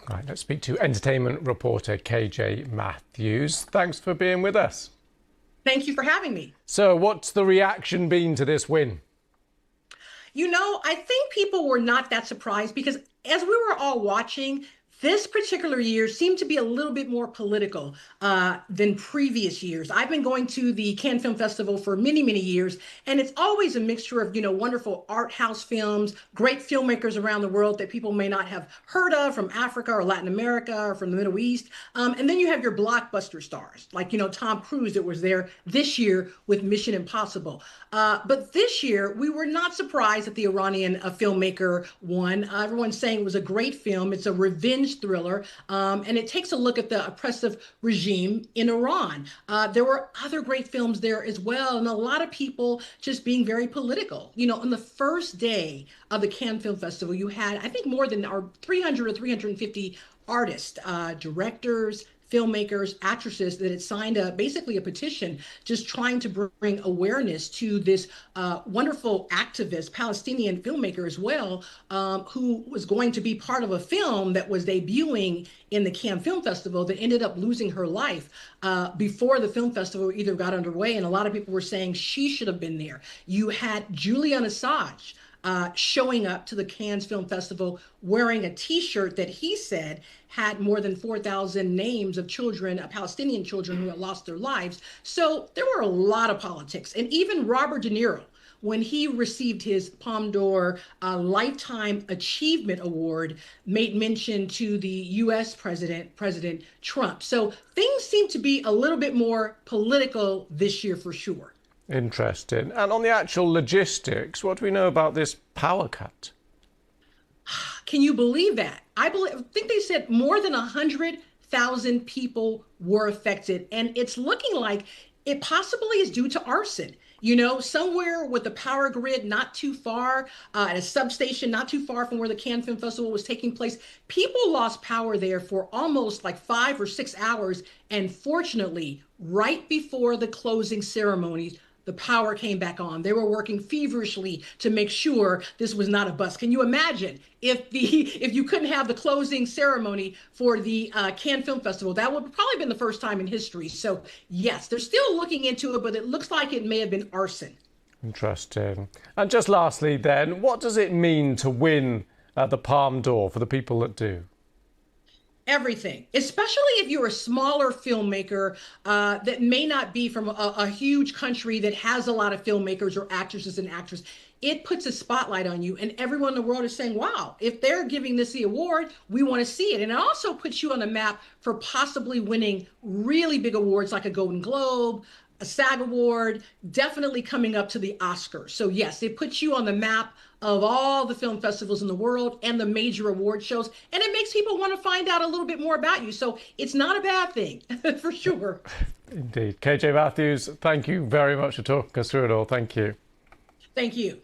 Right, let's speak to entertainment reporter KJ Matthews. Thanks for being with us. Thank you for having me. So, what's the reaction been to this win? I think people were not that surprised because as we were all watching, this particular year seemed to be a little bit more political than previous years. I've been going to the Cannes Film Festival for many, many years, and it's always a mixture of, wonderful art house films, great filmmakers around the world that people may not have heard of from Africa or Latin America or from the Middle East. And then you have your blockbuster stars, like, Tom Cruise that was there this year with Mission Impossible. But this year, we were not surprised that the Iranian filmmaker won. Everyone's saying it was a great film. It's a revenge thriller, and it takes a look at the oppressive regime in Iran. There were other great films there as well, and a lot of people just being very political. On the first day of the Cannes Film Festival, you had, I think, more than 300 or 350 artists, directors, filmmakers, actresses that had signed basically a petition just trying to bring awareness to this wonderful activist, Palestinian filmmaker as well, who was going to be part of a film that was debuting in the Cannes Film Festival that ended up losing her life before the film festival either got underway. And a lot of people were saying she should have been there. You had Julian Assange showing up to the Cannes Film Festival wearing a T-shirt that he said had more than 4,000 names of children, Palestinian children who had lost their lives. So there were a lot of politics. And even Robert De Niro, when he received his Palme d'Or Lifetime Achievement Award, made mention to the U.S. President Trump. So things seem to be a little bit more political this year for sure. Interesting. And on the actual logistics, what do we know about this power cut? Can you believe that? I think they said more than 100,000 people were affected, and it's looking like it possibly is due to arson. Somewhere with the power grid not too far, at a substation not too far from where the Cannes Film Festival was taking place, people lost power there for almost like 5 or 6 hours. And fortunately, right before the closing ceremonies, the power came back on. They were working feverishly to make sure this was not a bust. Can you imagine if you couldn't have the closing ceremony for the Cannes Film Festival? That would have probably been the first time in history. So yes, they're still looking into it, but it looks like it may have been arson. Interesting. And just lastly then, what does it mean to win the Palme d'Or for the people that do? Everything, especially if you're a smaller filmmaker that may not be from a huge country that has a lot of filmmakers or actresses and actors. It puts a spotlight on you, and everyone in the world is saying, wow, if they're giving this the award, we want to see it. And it also puts you on the map for possibly winning really big awards like a Golden Globe, a SAG award, definitely coming up to the Oscars. So yes, it puts you on the map of all the film festivals in the world and the major award shows, and it makes people want to find out a little bit more about you. So it's not a bad thing, for sure. Indeed. KJ Matthews, thank you very much for talking us through it all. Thank you. Thank you.